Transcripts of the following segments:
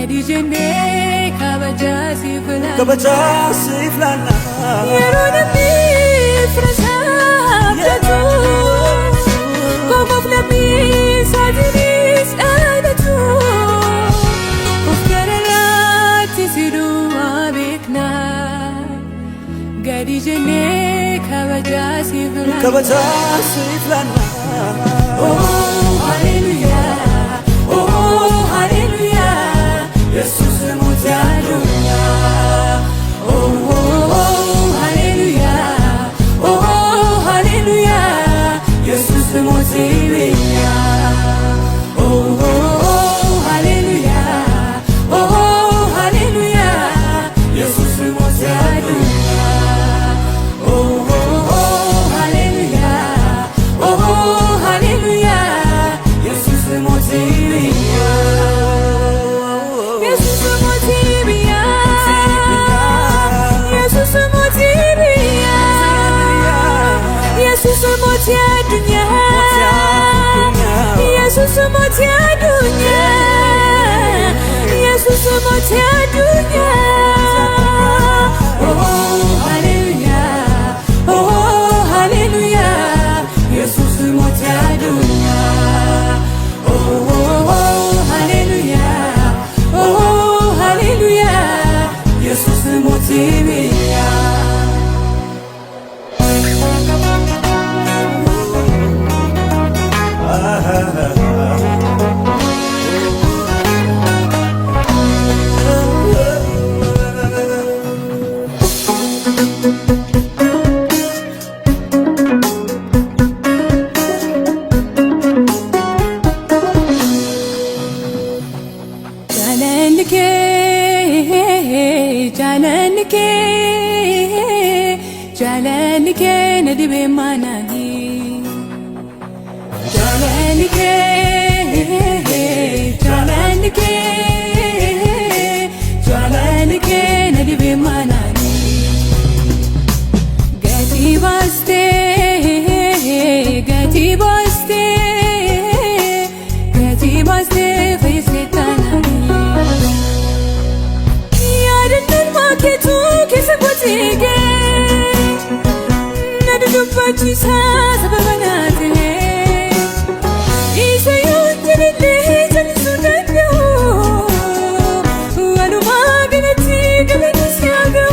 gadijene kabajasi flana yerunami frasa tu kokof nabi sadiris adatu ufkaralati sidu abekna gadijene kabajasi flana oh hallelujah oh hallelujah Jesus motiadunya oh hallelujah oh hallelujah Jesus motivinya oh hallelujah oh hallelujah Jesus motiadunya oh hallelujah oh hallelujah Jesus motivinya dunia Yesus motia dunia Yesus motia dunia oh hallelujah oh hallelujah Yesus motia dunia oh hallelujah oh hallelujah Yesus motia jalanike nadibe managi jalanike nadibe managi gati baste faisetanani yadannan maketu kesakotige Pachisa sababanate Isa yunjirille jalisudanyo Alumaganati galanisiago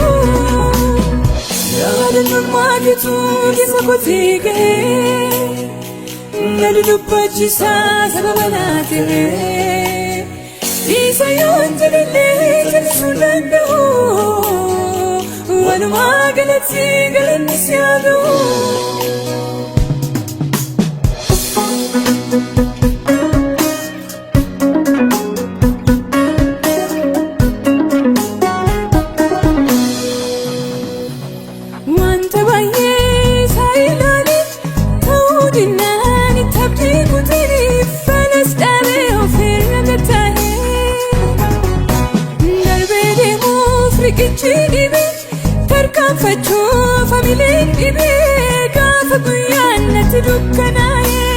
Yadannu magitu kisakotige Nadudu pachisa sababanate Isa yunjirille jalisudanyo Alumaganati galanisiago Facho family ibe gafa guyanat dukkanaye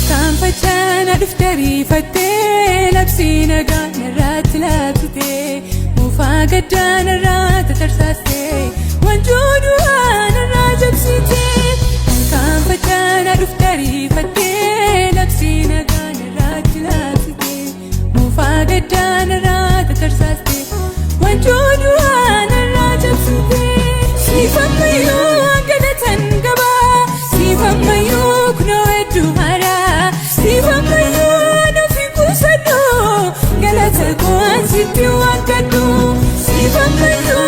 Kan fachana diftari fatte labsi nagan rat labte mufagaddan rat tarsaste wanjudu an rajabsite Kan fachana diftari fatte labsi nagan rat labte mufagaddan rat tarsaste wanjudu Sifamayu gadatan gaba Sifamayu kuno eduhara Sifamayu nufikusadu galata kuan siti wakadu Sifamayu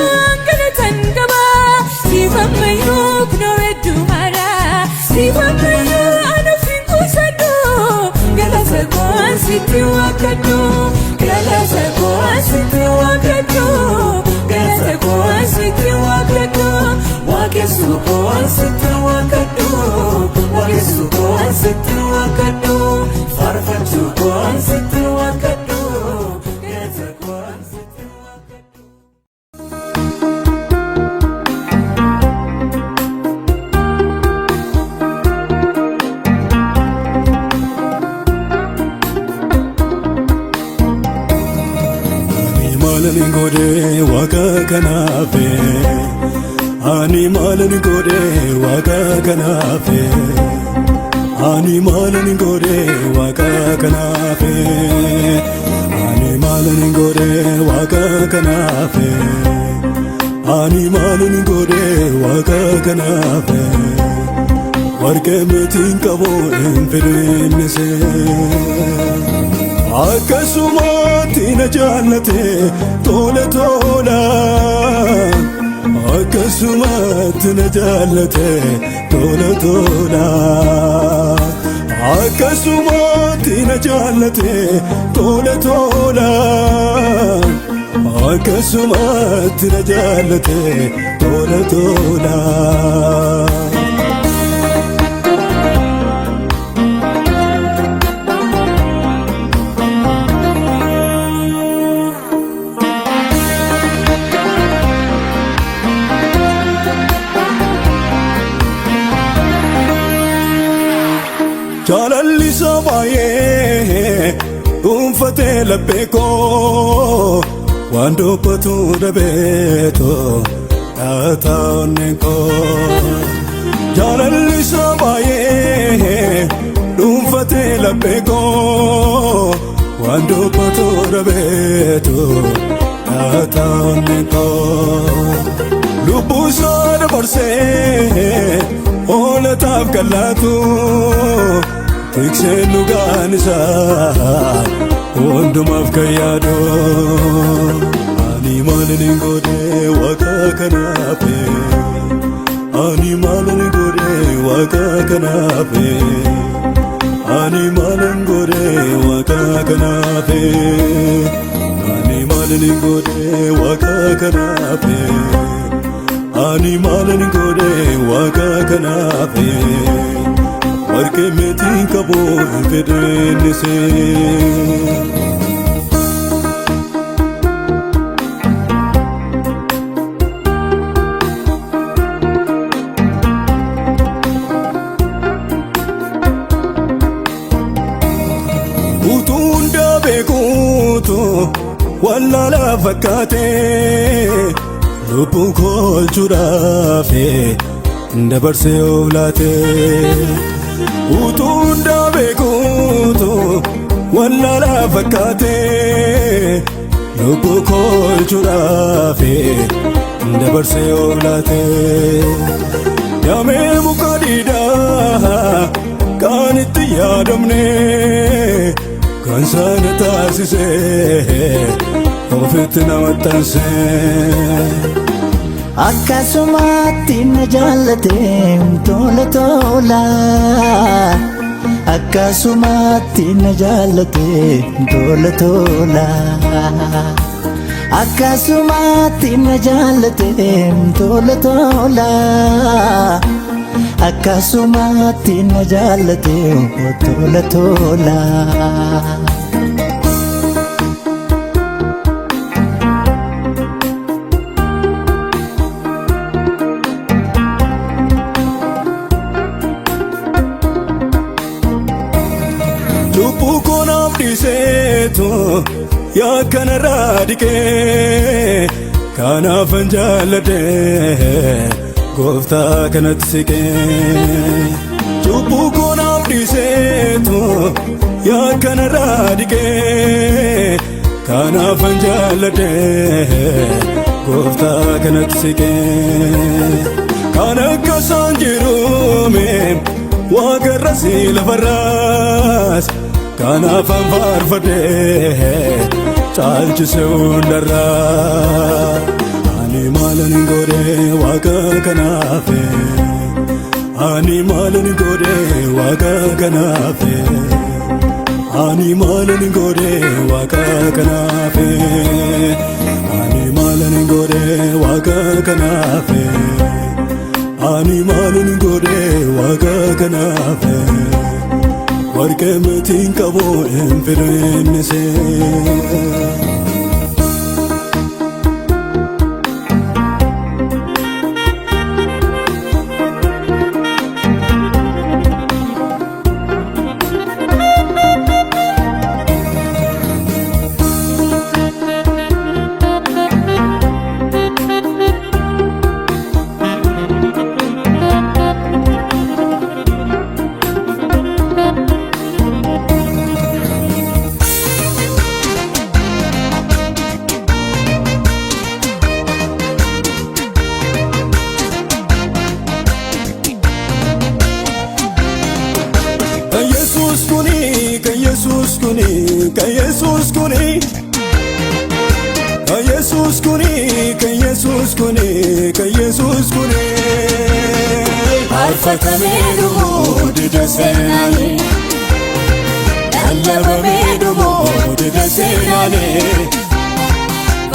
gadatan gaba Sifamayu kuno eduhara Sifamayu nufikusadu galata kuan siti wakadu Galata kuan siti wakadu Galata kuan siti wakadu Wakesu kuan siti wakadu Wakesu kuan siti wakadu Farfatu kuan siti wakadu Galata kuan siti wakadu maalan godhe waaqa kanaafe ani maalan godhe waaqa kanaafe ani maalan godhe waaqa kanaafe ani maalan godhe waaqa kanaafe ani maalan godhe waaqa kanaafe warqee meetiin qabu hin fedhinnise akkasumatti na jaallate tola tola akkasumatti na jaallate tola tola akkasumatti na jaallate tola tola akkasumatti na jaallate tola tola Jaalalli isaa baay'ee dhuunfatee laphee koo waan dubbatu dhabeetoo dhaataa onneen koo jaalalli isaa baay'ee dhuunfatee laphee koo waan dubbatu dhabeetoo dhaataa onneen koo lubbuu isaa dabarsee oolataaf gallaatu tiksee dhugaan isaa hundumaaf kan yaadu ani maalan godhe waaqa kanaafe ani maalan godhe waaqa kanaafe ani maalan godhe waaqa kanaafe ani maalan godhe waaqa kanaafe ani maalan godhe waaqa kanaafe warqee meetiin qabu hin fedhinnise utuu hunda beekuutu wallaalaa fakkaatee lubbuun koolchuudhaafe dabarsee of laatee utuu hunda beekuutu wallaalaa fakkaatee lubbuu koolchuudhaafe dabarsee of laatee yaamee muka diidaa kan itti yaadamne kan sana taasisee ofitti na maxxansee akkasumatti na jaallate tola tola akkasumatti na jaallate tola tola akkasumatti na jaallate tola tola akkasumatti na jaallate tola tola lubbuu koo naaf dhiiseetu yaa kanarraa dhiqee kanaafan jaalladhe gooftaa kanatti siqee lubbuu koo naaf dhiiseetu yaa kanarraa dhiqee kanaafan jaalladhe gooftaa kanatti siqee kan akka isaan jiruume waaqarrasi lafarraas kanaafan faarfadhee caalchise hundarraa ani maalan godhe waaqa kanaafe ani maalan godhe waaqa kanaafe ani maalan godhe waaqa kanaafe ani maalan godhe waaqa kanaafe ani maalan godhe waaqa kanaafe warqee meetiin qabu hin fedhinnise ከኢየሱስ ኩኒ ከኢየሱስ ኩኒ ከኢየሱስ ኩኒ ከኢየሱስ ኩኒ አልፈተሜዱሙ ድደሴናኔ ለለበሜዱሙ ድደሴናኔ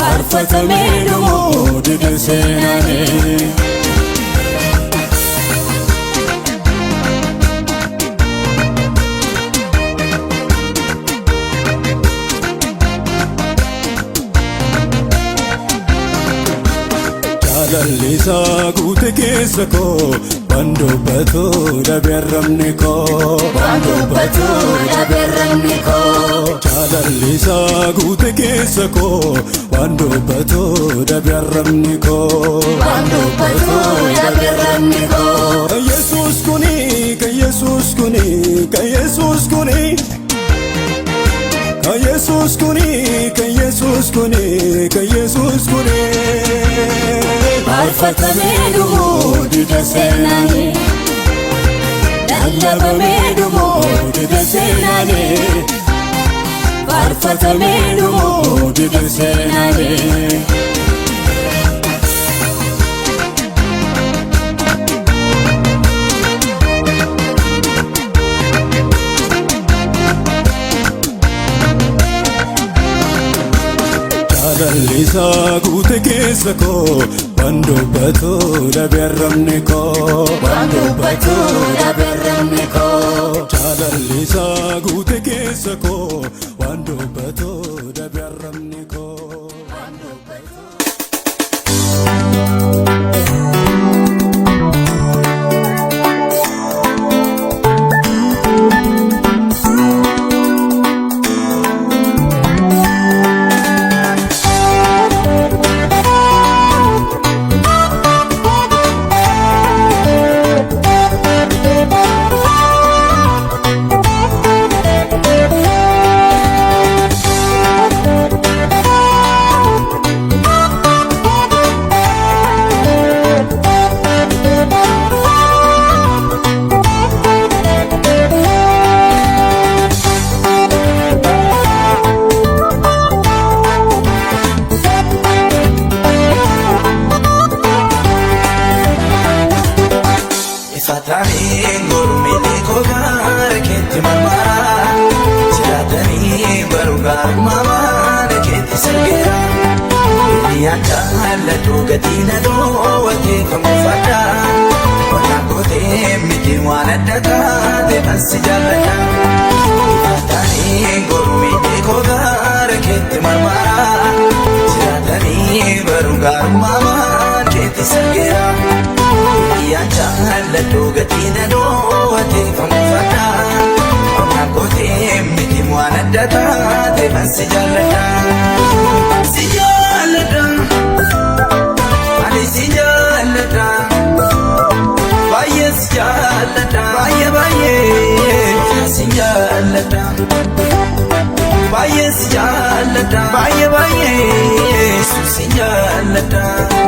አልፈተሜዱሙ ድደሴናኔ jalallisa guute keessa koo bandubbatu dhabeerramni koo bandubbatu dhabeerramni koo jalallisa guute keessa koo bandubbatu dhabeerramni koo bandubbatu dhabeerramni koo Yesus kuni Yesus kuni Yesus kuni Yesus kuni Yesus kuni Yesus kuni አልፈተሜዱሙ ድደሴናኔ ለለበሜዱሙ ድደሴናኔ አልፈተሜዱሙ ድደሴናኔ jalallisa guute keessa koo bandubbatu dhabeerramni koo bandubbatu dhabeerramni koo jalallisa guute keessa koo bandubbatu dhabeerramni koo Fatani gormini kogar keti mama Siratani barugar mama keti sergera Iliyan jallatu gatina do wate kamufata Wana kote miti wanadata de bansi jallata Fatani gormini kogar keti mama Siratani barugar mama keti sergera Jallatu gatina do wate famufata Ona kote miti mwanadata te bansi jallata Si jallata Ani si jallata Baye si jallata Baye si jallata Baye si jallata Baye si jallata